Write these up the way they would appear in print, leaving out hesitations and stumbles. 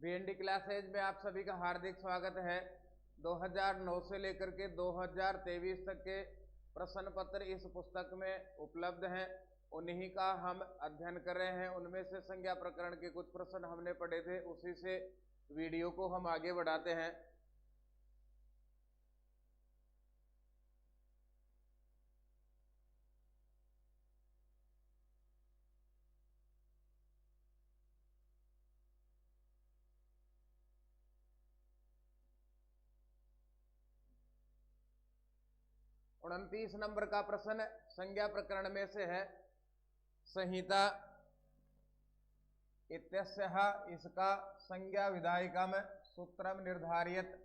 BND classes में आप सभी का हार्दिक स्वागत है। 2009 से लेकर के 2023 तक के प्रश्न पत्र इस पुस्तक में उपलब्ध हैं। उन्हीं का हम अध्ययन कर रहे हैं। उनमें से संज्ञा प्रकरण के कुछ प्रश्न हमने पढ़े थे, उसी से वीडियो को हम आगे बढ़ाते हैं। और 29 नंबर का प्रश्न संज्ञा प्रकरण में से है। संहिता इत्यस्यः इसका संज्ञा विधायिका में सूत्रम निर्धारित।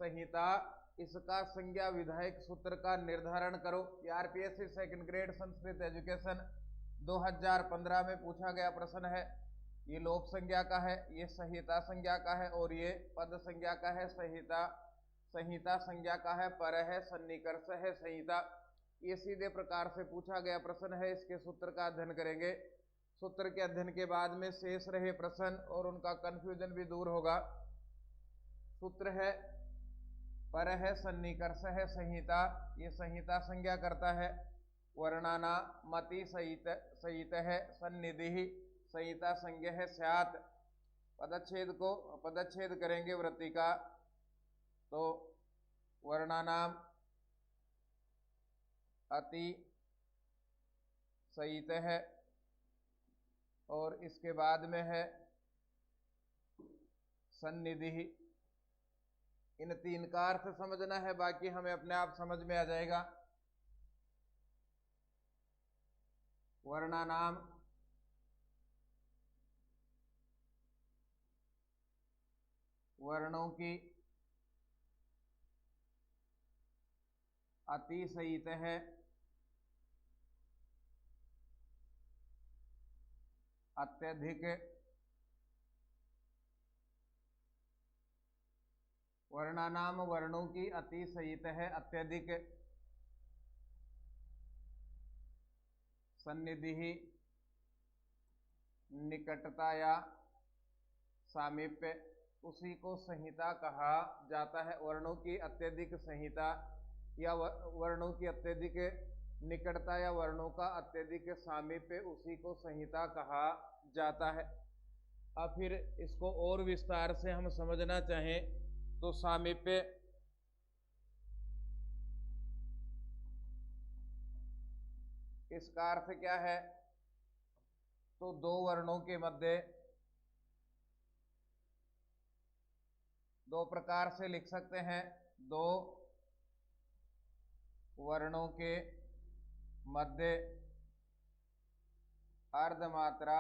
संहिता इसका संज्ञा विधायक सूत्र का निर्धारण करो। ये RPSC second grade Sanskrit education 2015 में पूछा गया प्रश्न है। ये लोप संज्ञा का है, ये संहिता संज्ञा का है और ये पद संज्ञा का है। संहिता संज्ञा का है, पर है, सन्निकर्ष है संहिता। ये सीधे प्रकार से पूछा गया प्रश्न है। इसके सूत्र का अध्ययन करेंगे। सूत्र के अध्ययन के बाद में शेष रहे प्रश्न और उनका कंफ्यूजन भी दूर होगा। सूत्र है, पर है, सन्निकर्ष है संहिता। ये संहिता संज्ञा करता है। वर्णाना मति सहित है। सन्निधि संहिता संज्ञा है। स्यात् पदच्छेद करेंगे वृत्ति का, तो वर्णानाम अति सहित है और इसके बाद में है सन्निधि। इन तीन का अर्थ समझना है, बाकी हमें अपने आप समझ में आ जाएगा। वर्णानाम वर्णों की अति सहित है। अत्यधिक वर्णानाम वर्णों की अति सहित है, अत्यधिक। सन्निधि निकटता या सामीप्य, उसी को संहिता कहा जाता है। वर्णों की अत्यधिक संहिता या वर्णों की अत्यधिक निकटता या वर्णों का अत्यधिक सामीप्य, उसी को संहिता कहा जाता है। अब फिर इसको और विस्तार से हम समझना चाहें तो सामीप्य इसका अर्थ क्या है? तो दो वर्णों के मध्य दो प्रकार से लिख सकते हैं। दो वर्णों के मध्य अर्धमात्रा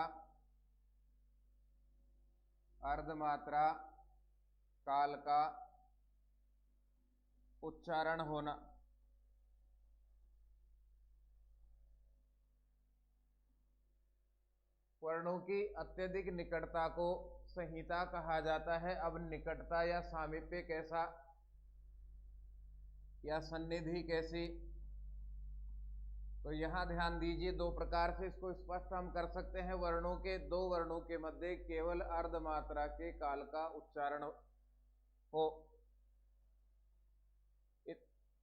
काल का उच्चारण होना। वर्णों की अत्यधिक निकटता को संहिता कहा जाता है। अब निकटता या सामीप्य कैसा या सन्निधि कैसी, तो यहां ध्यान दीजिए। दो प्रकार से इसको स्पष्ट हम कर सकते हैं। दो वर्णों के मध्य केवल अर्धमात्रा के काल का उच्चारण हो।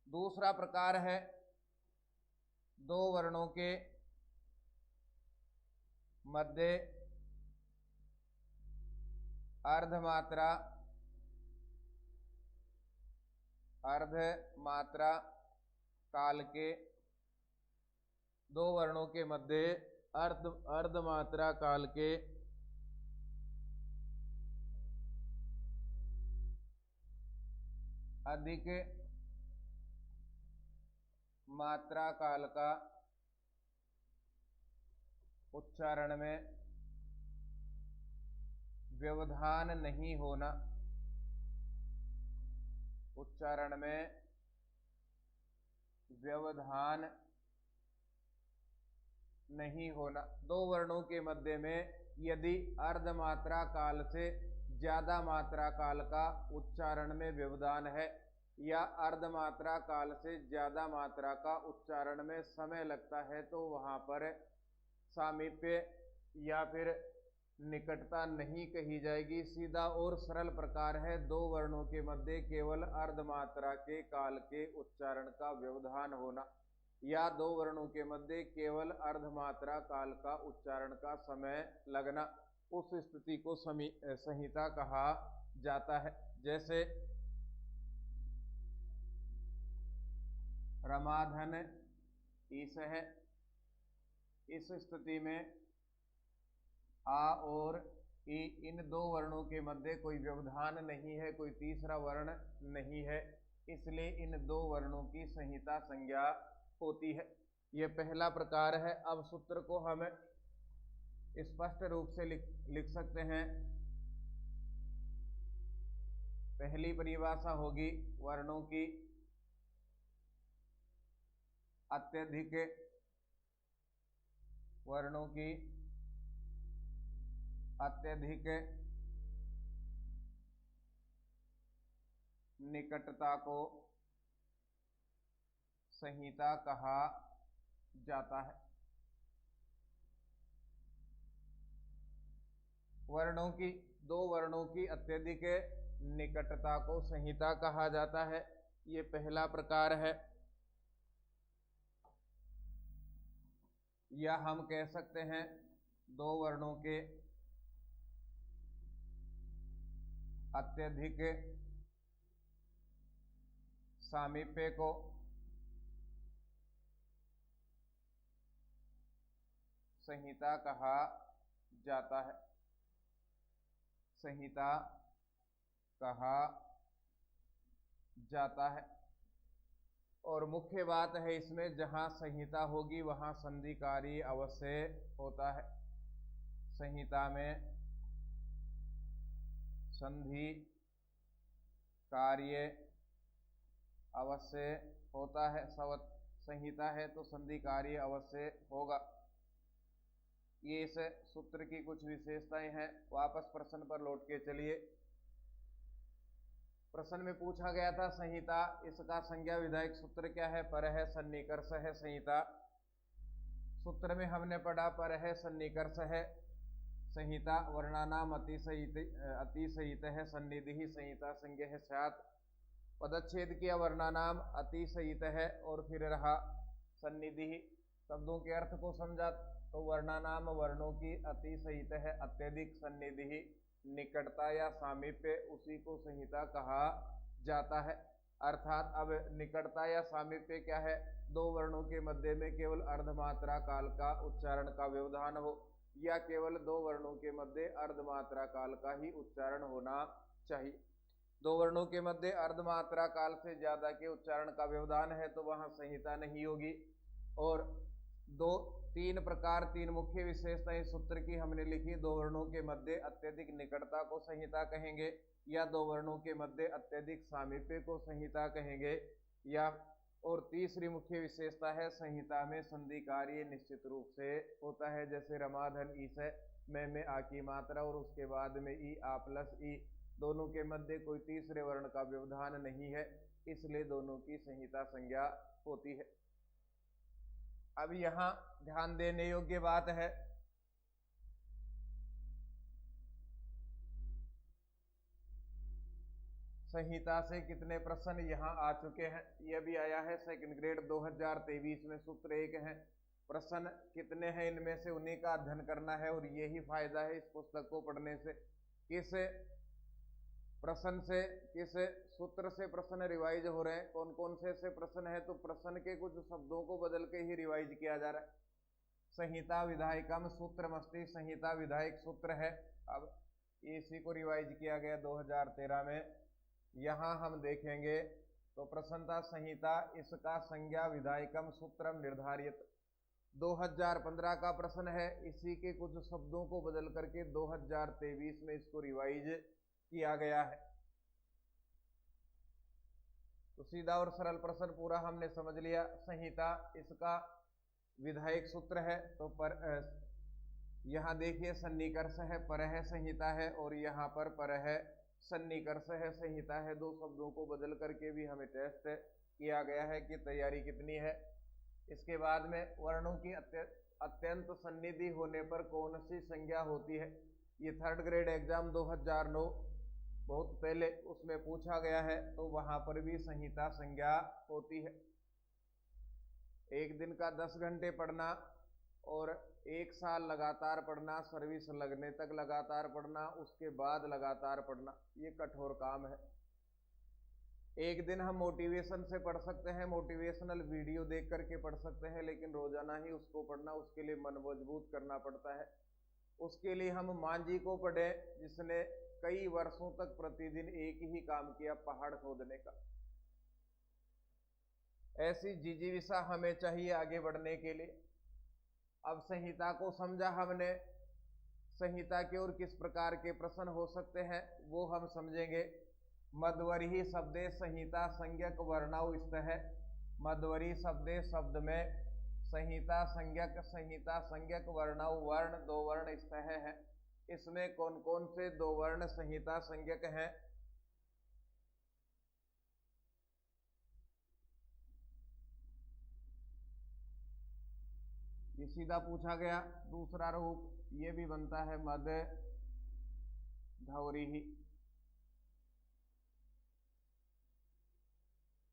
दूसरा प्रकार है दो वर्णों के मध्य अर्धमात्रा काल के दो वर्णों के मध्य अर्धमात्रा काल के अधिक मात्रा काल का उच्चारण में व्यवधान नहीं होना। उच्चारण में व्यवधान नहीं होना। दो वर्णों के मध्य में यदि अर्धमात्रा काल से ज्यादा मात्रा काल का उच्चारण में व्यवधान है या अर्धमात्रा काल से ज्यादा मात्रा का उच्चारण में समय लगता है, तो वहां पर सामीप्य या फिर निकटता नहीं कही जाएगी। सीधा और सरल प्रकार है, दो वर्णों के मध्य केवल अर्धमात्रा के काल के उच्चारण का व्यवधान होना, या दो वर्णों के मध्य केवल अर्धमात्रा काल का उच्चारण का समय लगना, उस स्थिति को संहिता कहा जाता है। जैसे रमाधन ईस है, इस स्थिति में आ और ई, इन दो वर्णों के मध्य कोई व्यवधान नहीं है, कोई तीसरा वर्ण नहीं है, इसलिए इन दो वर्णों की संहिता संज्ञा होती है। यह पहला प्रकार है। अब सूत्र को हम स्पष्ट रूप से लिख सकते हैं। पहली परिभाषा होगी वर्णों की अत्यधिक निकटता को संहिता कहा जाता है। दो वर्णों की अत्यधिक निकटता को संहिता कहा जाता है। ये पहला प्रकार है। या हम कह सकते हैं दो वर्णों के अत्यधिक सामीप्य को संहिता कहा जाता है। संहिता कहा जाता है। और मुख्य बात है इसमें, जहां संहिता होगी वहां संधि कार्य अवश्य होता है। संहिता में संधि कार्य अवश्य होता है। संहिता है तो संधि कार्य अवश्य होगा। ये इस सूत्र की कुछ विशेषताएं हैं। वापस प्रश्न पर लौट के चलिए। प्रश्न में पूछा गया था संहिता, इसका संज्ञा विधायक सूत्र क्या है? पर है सन्निकर्ष है संहिता। सूत्र में हमने पढ़ा पर है सन्निकर्ष है संहिता, वर्णानाम अतिसहित है सन्निधि संहिता संज्ञा है स्यात्। पदच्छेद किया, वर्णानाम अतिसहित है और फिर रहा सन्निधि। शब्दों के अर्थ को समझा तो वर्णानाम वर्णों की अतिसहित है अत्यधिक, सन्निधि निकटता या सामीप्य, उसी को संहिता कहा जाता है। अर्थात अब निकटता या सामीप्य क्या है? दो वर्णों के मध्य में केवल अर्धमात्रा काल का उच्चारण का व्यवधान हो, या केवल दो वर्णों के मध्य अर्धमात्रा काल का ही उच्चारण होना चाहिए। दो वर्णों के मध्य अर्धमात्रा काल से ज्यादा के उच्चारण का व्यवधान है तो वहां संहिता नहीं होगी। और तीन मुख्य विशेषताएं सूत्र की हमने लिखी। दो वर्णों के मध्य अत्यधिक निकटता को संहिता कहेंगे, या दो वर्णों के मध्य अत्यधिक सामीप्य को संहिता कहेंगे, या और तीसरी मुख्य विशेषता है संहिता में संधि कार्य निश्चित रूप से होता है। जैसे रमाधन ईस है, में आ की मात्रा और उसके बाद में ई आ प्लस ई, दोनों के मध्य कोई तीसरे वर्ण का व्यवधान नहीं है, इसलिए दोनों की संहिता संज्ञा होती है। अब यहां ध्यान देने योग्य बात है, संहिता से कितने प्रश्न यहाँ आ चुके हैं। यह भी आया है सेकंड ग्रेड 2023 में, सूत्र 1 है। प्रश्न कितने हैं इनमें से उन्हीं का अध्ययन करना है, और यही फायदा है इस पुस्तक को पढ़ने से। किस प्रश्न से, किस सूत्र से प्रश्न रिवाइज हो रहे हैं, कौन कौन से प्रश्न है, तो प्रश्न के कुछ शब्दों को बदल के ही रिवाइज किया जा रहा है। संहिता विधायकम सूत्रमस्ति, संहिता विधायक सूत्र है। अब इसी को रिवाइज किया गया 2013 में। यहाँ हम देखेंगे तो प्रश्न था संहिता, इसका संज्ञा विधायकम सूत्रम निर्धारित। 2015 का प्रश्न है, इसी के कुछ शब्दों को बदल करके 2023 में इसको रिवाइज किया गया है। तो सीधा और सरल प्रश्न पूरा हमने समझ लिया। संहिता इसका विधायक सूत्र है, तो पर यहाँ देखिए सन्निकर्ष है, पर है संहिता है, और यहाँ पर है सन्निकर्ष है संहिता है। दो शब्दों को बदल करके भी हमें टेस्ट किया गया है कि तैयारी कितनी है। इसके बाद में वर्णों की अत्यंत सन्निधि होने पर कौन सी संज्ञा होती है, ये थर्ड ग्रेड एग्जाम 2009 बहुत पहले उसमें पूछा गया है, तो वहां पर भी संहिता संज्ञा होती है। एक दिन का 10 घंटे पढ़ना और 1 साल लगातार पढ़ना, सर्विस लगने तक लगातार पढ़ना, उसके बाद लगातार पढ़ना, ये कठोर काम है। एक दिन हम मोटिवेशन से पढ़ सकते हैं, मोटिवेशनल वीडियो देख करके पढ़ सकते हैं, लेकिन रोजाना ही उसको पढ़ना, उसके लिए मन मजबूत करना पड़ता है। उसके लिए हम मांझी को पढ़े, जिसने कई वर्षों तक प्रतिदिन एक ही काम किया, पहाड़ खोदने का। ऐसी जिजीविषा हमें चाहिए आगे बढ़ने के लिए। अब संहिता को समझा हमने, संहिता के और किस प्रकार के प्रश्न हो सकते हैं वो हम समझेंगे। मध्वरी शब्दे संहिता संज्ञक वर्णाउ स्तः। मध्वरी शब्दे शब्द में संहिता संज्ञक वर्णाउ वर्ण 2 वर्ण स्तः है। इसमें कौन कौन से 2 वर्ण संहिता संज्ञक हैं? ये सीधा पूछा गया। दूसरा रूप ये भी बनता है मद धौरी ही,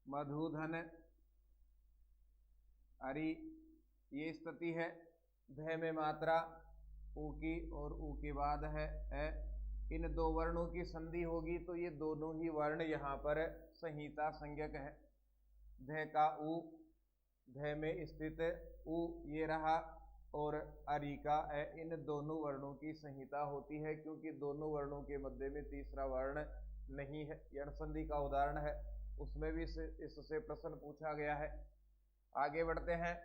मधुधन अरि, ये स्थिति है। ध में मात्रा ऊ की और ऊ के बाद है ए। इन 2 वर्णों की संधि होगी तो ये दोनों ही वर्ण यहाँ पर संहिता संज्ञक है। ध का ऊ, ध में स्थित ऊ ये रहा, और अरि का ए, इन दोनों वर्णों की संहिता होती है, क्योंकि दोनों वर्णों के मध्य में तीसरा वर्ण नहीं है। यण संधि का उदाहरण है, उसमें भी इससे प्रश्न पूछा गया है। आगे बढ़ते हैं।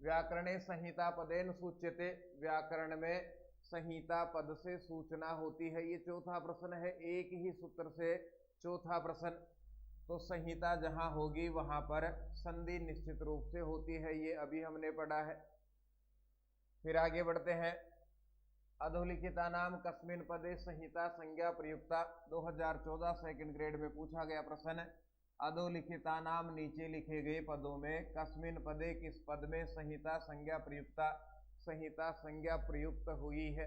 व्याकरणे संहिता पदेन सूच्यते। व्याकरण में संहिता पद से सूचना होती है। ये चौथा प्रश्न है, एक ही सूत्र से चौथा प्रश्न। तो संहिता जहां होगी वहां पर संधि निश्चित रूप से होती है, ये अभी हमने पढ़ा है। फिर आगे बढ़ते हैं। अधोलिखिता नाम कस्मिन पदे संहिता संज्ञा प्रयुक्ता। 2014 सेकंड ग्रेड में पूछा गया प्रश्न। अधोलिखिता नाम नीचे लिखे गए पदों में कस्मिन पदे किस पद में संहिता संज्ञा प्रयुक्ता, संहिता संज्ञा प्रयुक्त हुई है।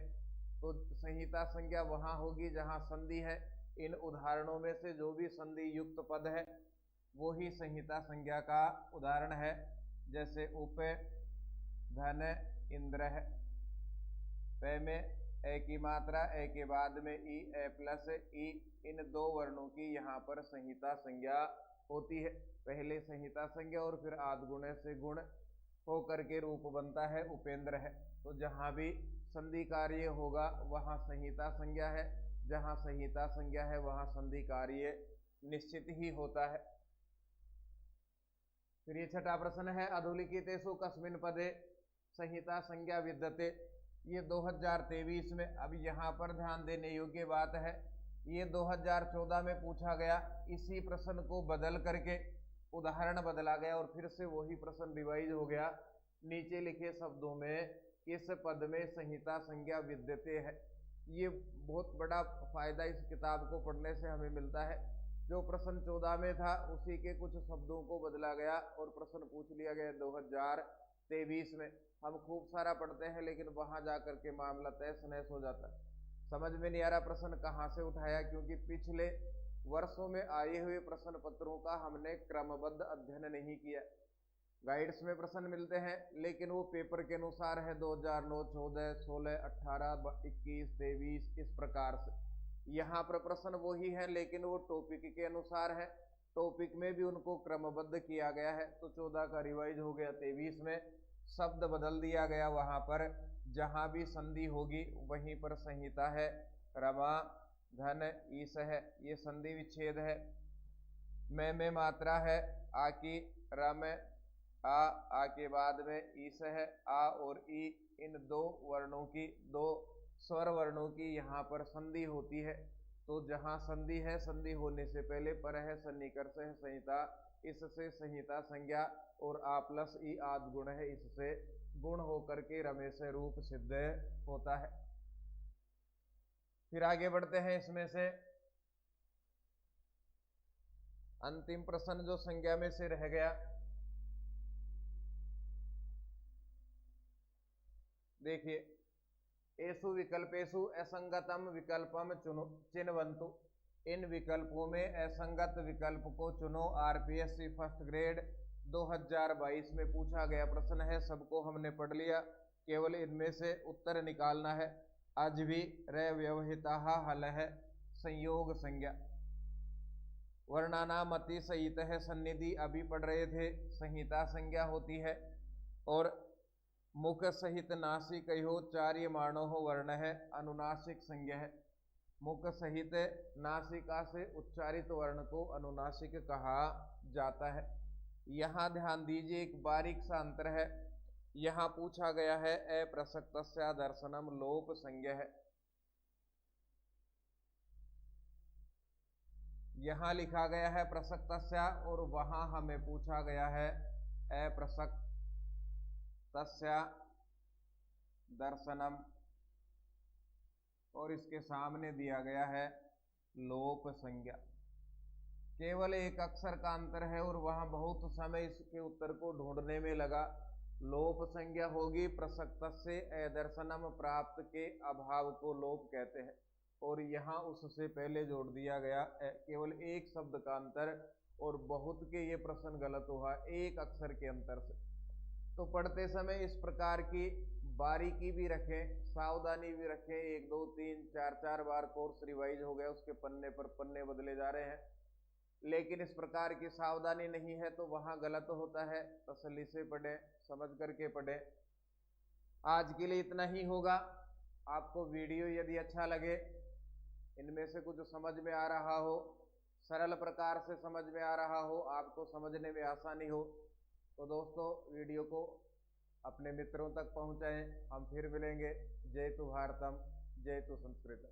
तो संहिता संज्ञा वहां होगी जहां संधि है। इन उदाहरणों में से जो भी संधि युक्त पद है वो ही संहिता संज्ञा का उदाहरण है। जैसे उप, धन, इंद्र है। प में ए की मात्रा, ए के बाद में ई, ए प्लस ई, इन 2 वर्णों की यहाँ पर संहिता संज्ञा होती है। पहले संहिता संज्ञा और फिर आद गुण से गुण होकर के रूप बनता है उपेंद्र है। तो जहाँ भी संधि कार्य होगा वहाँ संहिता संज्ञा है, जहाँ संहिता संज्ञा है वहाँ संधि कार्य निश्चित ही होता है। फिर ये छठा प्रश्न है, अधोलिखितेषु कस्मिन पदे संहिता संज्ञा विद्यते। ये 2023 में, अब यहाँ पर ध्यान देने योग्य बात है, ये 2014 में पूछा गया। इसी प्रश्न को बदल करके उदाहरण बदला गया और फिर से वही प्रश्न रिवाइज हो गया। नीचे लिखे शब्दों में किस पद में संहिता संज्ञा विद्यते है। ये बहुत बड़ा फायदा इस किताब को पढ़ने से हमें मिलता है। जो प्रश्न 14 में था उसी के कुछ शब्दों को बदला गया और प्रश्न पूछ लिया गया 2023 में। हम खूब सारा पढ़ते हैं लेकिन वहां जाकर के मामला तहस नहस हो जाता है, समझ में नहीं आ रहा प्रश्न कहाँ से उठाया, क्योंकि पिछले वर्षों में आए हुए प्रश्न पत्रों का हमने क्रमबद्ध अध्ययन नहीं किया। गाइड्स में प्रश्न मिलते हैं लेकिन वो पेपर के अनुसार है, 2009, 14, 16, 18, 21, 23 इस प्रकार से। यहाँ पर प्रश्न वही है लेकिन वो टॉपिक के अनुसार है, टॉपिक में भी उनको क्रमबद्ध किया गया है। तो 14 का रिवाइज हो गया, 23 में शब्द बदल दिया गया। वहां पर जहां भी संधि होगी वहीं पर संहिता है। रमा, धन, ईश है, ये संधि विच्छेद है। में मात्रा है, आ की, रम, आ के बाद में ईश है, आ और ई, इन 2 वर्णों की, 2 स्वर वर्णों की यहाँ पर संधि होती है। तो जहाँ संधि है, संधि होने से पहले पर है, सन्निकर्ष है, संहिता, इससे संहिता संज्ञा, और आ प्लस ई आद गुण है, इससे गुण होकर के रमे से रूप सिद्ध होता है। फिर आगे बढ़ते हैं। इसमें से अंतिम प्रश्न जो संज्ञा में से रह गया, देखिए, एषु विकल्पेषु असंगतम विकल्पम चुनो चिन्हवन्तु। इन विकल्पों में असंगत विकल्प को चुनो। आरपीएससी फर्स्ट ग्रेड 2022 में पूछा गया प्रश्न है, सबको हमने पढ़ लिया, केवल इनमें से उत्तर निकालना है। आज भी व्यवहिता हल है। संयोग संज्ञा, वर्णानाम अति सहित है सन्निधि, अभी पढ़ रहे थे, संहिता संज्ञा होती है। और मुख सहित नासिक हो चार्य मानो हो वर्ण है, अनुनासिक संज्ञा है। मुख सहित नासिका से उच्चारित वर्ण को अनुनासिक कहा जाता है। यहाँ ध्यान दीजिए, एक बारीक सा अंतर है। यहाँ पूछा गया है अप्रसक्तस्य दर्शनम, लोप संज्ञा है। यहाँ लिखा गया है प्रसक्तस्य और वहां हमें पूछा गया है अप्रसक्तस्य दर्शनम और इसके सामने दिया गया है लोप संज्ञा। केवल एक अक्षर का अंतर है और वहां बहुत समय इसके उत्तर को ढूंढने में लगा। लोप संज्ञा होगी प्रसक्तस्य अदर्शनम, प्राप्त के अभाव को लोप कहते हैं। और यहाँ उससे पहले जोड़ दिया गया केवल एक शब्द का अंतर, और बहुत के ये प्रश्न गलत हुआ एक अक्षर के अंतर से। तो पढ़ते समय इस प्रकार की बारीकी भी रखें, सावधानी भी रखें। 1 2 3 4 4 बार कोर्स रिवाइज हो गया, उसके पन्ने पर पन्ने बदले जा रहे हैं, लेकिन इस प्रकार की सावधानी नहीं है तो वहाँ गलत होता है। तसल्ली से पढ़ें, समझ करके पढ़ें। आज के लिए इतना ही होगा। आपको वीडियो यदि अच्छा लगे, इनमें से कुछ समझ में आ रहा हो, सरल प्रकार से समझ में आ रहा हो, आपको समझने में आसानी हो, तो दोस्तों वीडियो को अपने मित्रों तक पहुंचाएं। हम फिर मिलेंगे। जय तु भारतम, जय तु संस्कृतम।